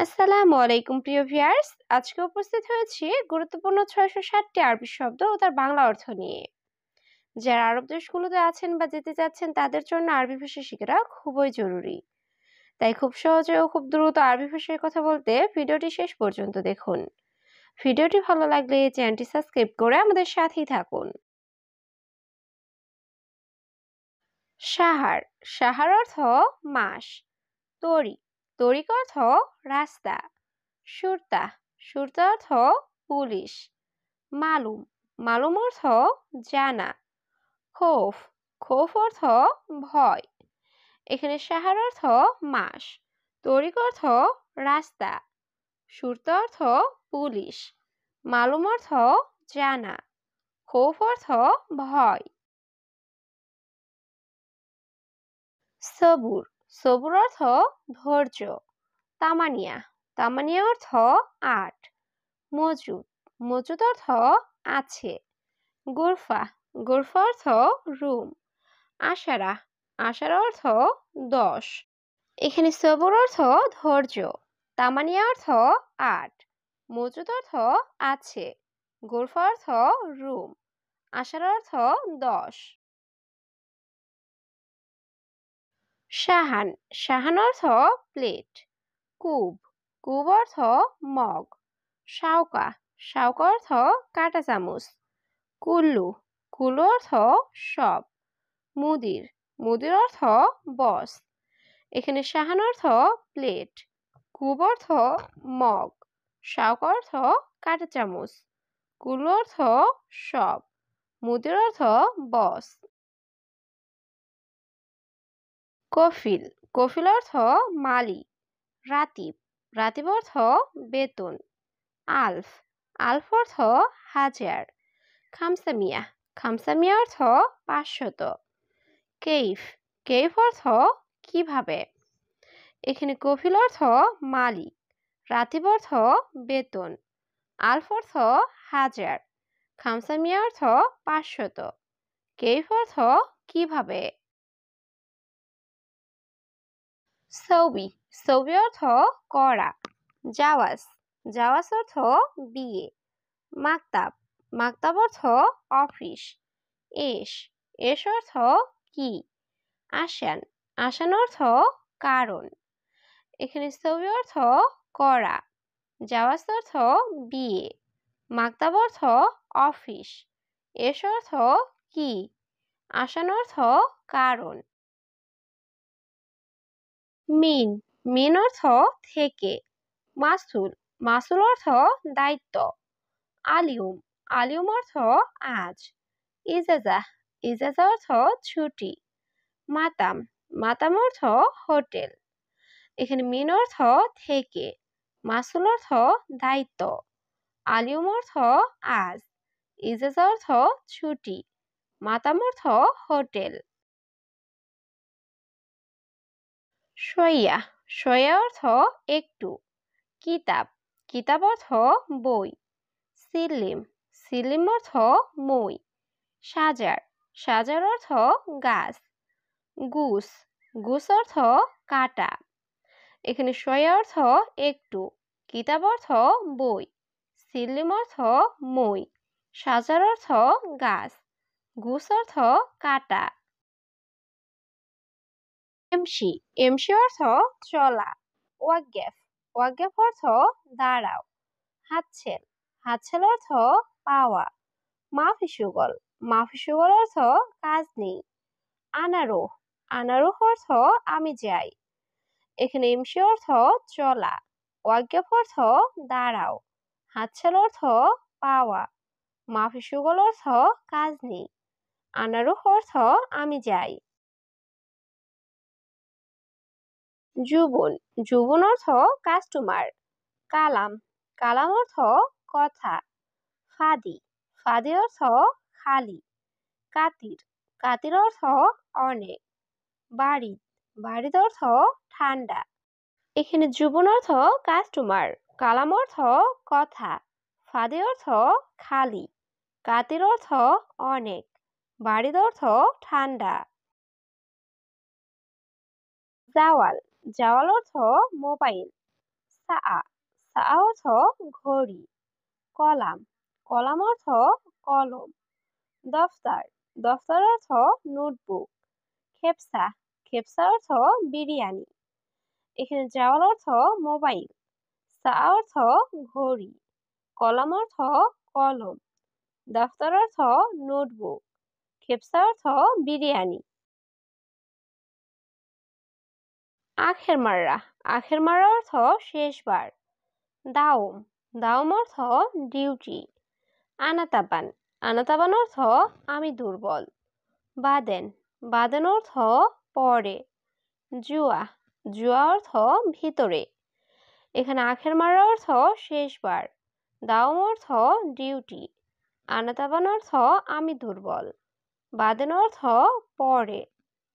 আসসালামু আলাইকুম প্রিয় ভিউয়ার্স, আজকে উপস্থিত হয়েছি গুরুত্বপূর্ণ ৬৬০টি আরবি শব্দ ও তার বাংলা অর্থ নিয়ে। যারা আরব দেশগুলোতে আছেন বা যেতে চাচ্ছেন তাদের জন্য আরবি ভাষা শেখাটা খুবই জরুরি। তাই খুব সহজে ও খুব দ্রুত আরবি ভাষায় কথা বলতে ভিডিওটি শেষ পর্যন্ত দেখুন। ভিডিওটি ভালো লাগলে চ্যানেলটি সাবস্ক্রাইব করে আমাদের সাথেই থাকুন। সাহার, সাহার অর্থ মাস। তরি, তরিক অর্থ রাস্তা। সুরতা, সুরতা অর্থ পুলিশ। মালুম, মালুম অর্থ জানা। খৌফ, খৌফ অর্থ ভয়। এখানে সাহার অর্থ মাস, তরিক অর্থ রাস্তা, সুরতা অর্থ পুলিশ, মালুম অর্থ জানা, খৌফ অর্থ ভয়। সবুর, সবুর অর্থ ধৈর্য। তামানিয়া, তামানিয়া অর্থ ৮। মজুদ, মজুদ অর্থ আছে। গোরফা, গোরফা অর্থ রুম। আশারা, আশারা অর্থ ১০। এখানে সবুর অর্থ ধৈর্য, তামানিয়া অর্থ ৮, মজুদ অর্থ আছে, গোরফা অর্থ রুম, আশারা অর্থ ১০। সাহান, সাহান অর্থ প্লেট। কুব, কুব অর্থ মগ। শাওকা, শাওকা অর্থ কাঁটা চামচ। কুল্লু, কুল্লু অর্থ সব। মুদির, মুদির অর্থ বস। এখানে সাহান অর্থ প্লেট, কুব অর্থ মগ, শাওকা অর্থ কাঁটা চামচ, কুল্লু অর্থ সব, মুদির অর্থ বস। কফিল, কফিল অর্থ মালিক। রাতিব, রাতিব অর্থ বেতন। আলফ, আলফ অর্থ হাজার। খামসামিয়া, খামসামিয়া অর্থ ৫০০। কেইফ, কেইফ অর্থ কিভাবে। এখানে কফিল অর্থ মালিক, রাতিব অর্থ বেতন, আলফ অর্থ হাজার, খামসামিয়া অর্থ ৫০০, কেইফ অর্থ কিভাবে। সৌবি, সৌবি অর্থ করা। জাওয়াজ, জাওয়াজ অর্থ বিয়ে। মাকতাব, মাকতাব অর্থ অফিস। এস, এস অর্থ কি। আসান, আসান অর্থ কারণ। এখানে সৌবি অর্থ করা, জাওয়াজ অর্থ বিয়ে, মাকতাব অর্থ অফিস, এস অর্থ কি, আসান অর্থ কারণ। মিন, মিন অর্থ থেকে। মাসুল, মাসুল অর্থ দায়িত্ব। আলিউম, আলিউম অর্থ আজ। ইজাজা, ইজাজা অর্থ ছুটি। মাতাম, মাতাম অর্থ হোটেল। এখানে মিন অর্থ থেকে, মাসুল অর্থ দায়িত্ব, আলিউম অর্থ আজ, ইজাজা অর্থ ছুটি, মাতাম অর্থ হোটেল। শইয়া, শইয়া অর্থ একটু। কিতাব, কিতাব অর্থ বই। সিলিম, সিলিম অর্থ মই। সাজার, সাজার অর্থ গাছ। গুস, গুস অর্থ কাটা। এখানে শইয়া অর্থ একটু, কিতাব অর্থ বই, সিলিম অর্থ মই, সাজার অর্থ গাছ, গুস অর্থ কাটা। এমসি, এমসি অর্থ চলা। ওয়াকগেফ, ওয়াকগেফ অর্থ দাঁড়াও। হাতছেল, হাতছেল অর্থ পাওয়া। মাফি সুগল, মাফি সুগল অর্থ কাজ নেই। আনারোহ, আনারোহ অর্থ আমি যাই। এখানে এমসি অর্থ চলা, ওয়াকগেফ অর্থ দাঁড়াও, হাতছেল অর্থ পাওয়া, মাফি সুগল অর্থ কাজ নেই, আনারোহ অর্থ আমি যাই। যুবন, যুবন অর্থ কাস্টমার। কালাম, কালাম অর্থ কথা। ফাদি, ফাদি অর্থ খালি। কাতির, কাতির অর্থ অনেক। বাড়িদ, বাড়িদ অর্থ ঠান্ডা। এখানে যুবন অর্থ কাস্টমার, কালাম অর্থ কথা, ফাদি অর্থ খালি, কাতির অর্থ অনেক, বাড়িদ অর্থ ঠান্ডা। জাওয়াল, জাওয়াল অর্থ মোবাইল। সা সা অর্থ ঘড়ি। কলাম কলাম অর্থ কলম। দফতর দফতর অর্থ নোটবুক। খেপসা খেপসা অর্থ বিরিয়ানি। এখানে জাওয়াল অর্থ মোবাইল। সা অর্থ ঘড়ি। কলাম অর্থ কলম। দফতর অর্থ নোটবুক। খেপসা অর্থ বিরিয়ানি। আখের মাররা অর্থ শেষবার। দাওম দাওম অর্থ ডিউটি। আনাতাবান আনাতাবান অর্থ আমি দুর্বল। বাদেন বাদেন অর্থ পরে। জুয়া জুয়া অর্থ ভিতরে। এখানে আখের মাররা অর্থ শেষবার। দাওম অর্থ ডিউটি। আনাতাবান অর্থ আমি দুর্বল। বাদেন অর্থ পরে।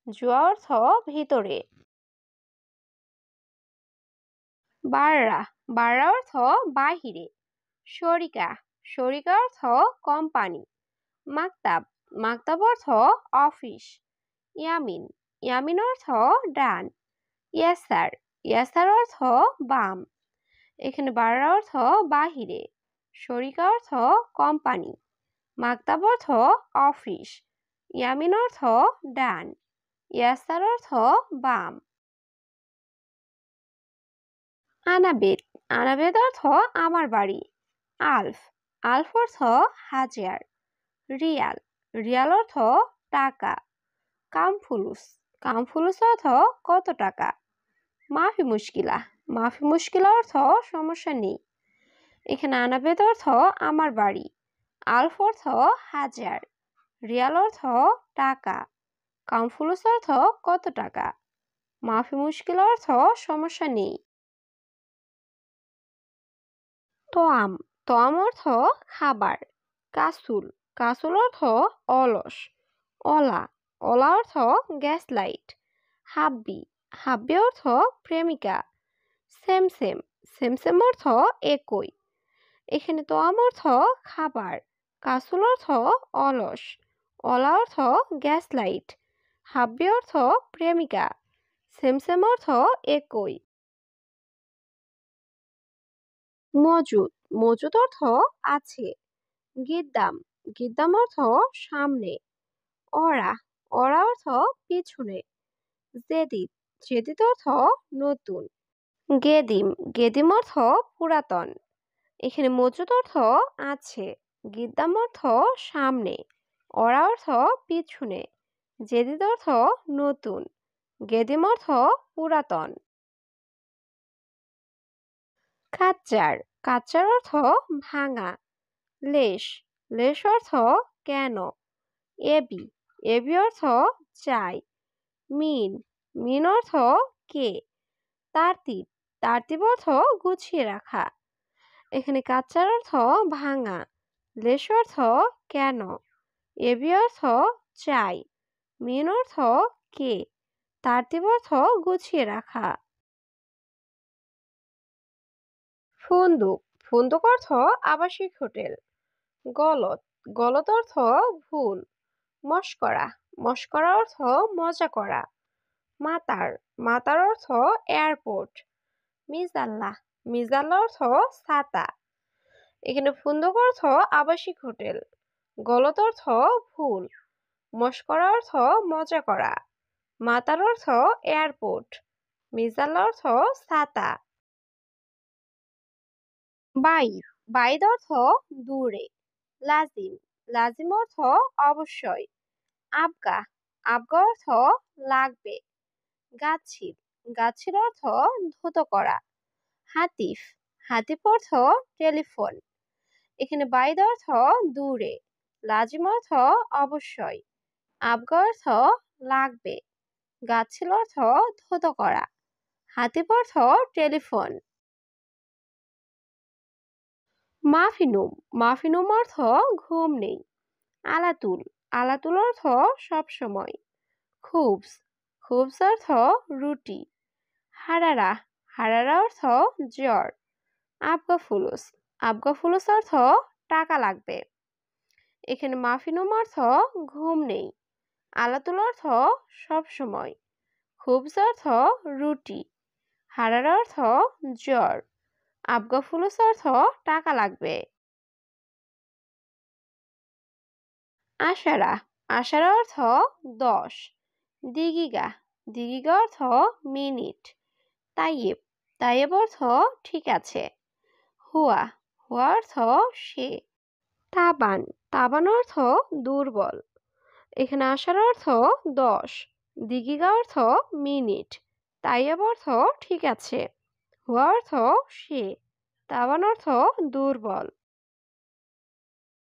জুয়া অর্থ ভিতরে। বাররা বাররা অর্থ বাহিরে। শরিকা শরিকা অর্থ কোম্পানি। মাকতাব মাকতাব অর্থ অফিস। ইয়ামিন ইয়ামিন অর্থ ডান। ইয়াসার ইয়াসার অর্থ বাম। এখানে বাররা অর্থ বাহিরে। শরিকা অর্থ কোম্পানি। মাকতাব অর্থ অফিস। ইয়ামিন অর্থ ডান। ইয়াসার অর্থ বাম। আনাবেদ আনাবেদ অর্থ আমার বাড়ি। আলফ আলফ অর্থ হাজার। রিয়াল রিয়াল অর্থ টাকা। কামফুলুস কামফুলুস অর্থ কত টাকা। মাফি মুশকিলা অর্থ সমস্যা নেই। এখানে আনাবেদ অর্থ আমার বাড়ি। আলফ অর্থ হাজার। রিয়াল অর্থ টাকা। কামফুলুস অর্থ কত টাকা। মাফি মুশকিলা অর্থ সমস্যা নেই। তোয়াম তোয়াম অর্থ খাবার। কাসুল কাসুল অর্থ অলস। অলা অলা অর্থ গ্যাস লাইট। হাব্বি হাব্বি অর্থ প্রেমিকা। সেমসেম সেমসেম অর্থ একই। এখানে তোয়াম অর্থ খাবার। কাসুল অর্থ অলস। অলা অর্থ গ্যাস লাইট। হাব্বি অর্থ প্রেমিকা। সেমসেম অর্থ একই। মজুদ মজুদ অর্থ আছে। গিদ্দাম গিদ্দাম অর্থ সামনে। অরা অরা অর্থ পিছনে। জেদিদ জেদিদ অর্থ নতুন। গেদিম গেদিম অর্থ পুরাতন। এখানে মজুদ অর্থ আছে। গিদ্দাম অর্থ সামনে। অরা অর্থ পিছনে। জেদিদ অর্থ নতুন। গেদিম অর্থ পুরাতন। কাচ্চার কাচ্চার অর্থ ভাঙা। লেশ লেশ অর্থ কেন। এবি এবি অর্থ চাই। মিন মিন অর্থ কে। তারতিব তারতিব অর্থ গুছিয়ে রাখা। এখানে কাচ্চার অর্থ ভাঙা। লেশ অর্থ কেন। এবি অর্থ চাই। মিন অর্থ কে। তারতিব অর্থ গুছিয়ে রাখা। ফুন্দুক ফুন্দুক অর্থ আবাসিক হোটেল। গলত গলত অর্থ ভুল। মস্করা মস্করা অর্থ মজা করা। মাতার মাতার অর্থ এয়ারপোর্ট। মিজাল্লা মিজাল্লা অর্থ ছাতা। এখানে ফুন্দুক অর্থ আবাসিক হোটেল। গলত অর্থ ভুল। মস্করা অর্থ মজা করা। মাতার অর্থ এয়ারপোর্ট। মিজাল্লা অর্থ ছাতা। বাইদ বাইদ অর্থ দূরে। লাজিম লাজিম অর্থ অবশ্যই। আবগা আবগা অর্থ লাগবে। গাছিল গাছিল অর্থ ধুত করা। হাতিফ হাতিফ অর্থ টেলিফোন। এখানে বাইদ অর্থ দূরে। লাজিম অর্থ অবশ্যই। আবগা অর্থ লাগবে। গাছিল অর্থ ধুত করা। হাতিফ অর্থ টেলিফোন। মাফিনুম মাফিনুম অর্থ ঘুম নেই। আলাতুল আলাতুল অর্থ সবসময়। খুবস খুবস অর্থ রুটি। হারারা হারারা অর্থ জ্বর। আবগা ফুলুস আবগা ফুলুস অর্থ টাকা লাগবে। এখানে মাফিনুম অর্থ ঘুম নেই। আলাতুল অর্থ সবসময়। খুবস অর্থ রুটি। হারারা অর্থ জ্বর। আবগা ফুলুস অর্থ টাকা লাগবে। আষাঢ়া, আষাঢ়া অর্থ 10। দিগিগা, দিগিগা অর্থ মিনিট। তাইয়েব, তাইয়েব অর্থ ঠিক আছে। হুয়া, হুয়া অর্থ সে। তাবান, তাবান অর্থ দুর্বল। এখানে আসার অর্থ 10, দিগিগা অর্থ মিনিট, তাইয়েব অর্থ ঠিক আছে, হুয়া অর্থ সে, তাবান অর্থ দুর্বল।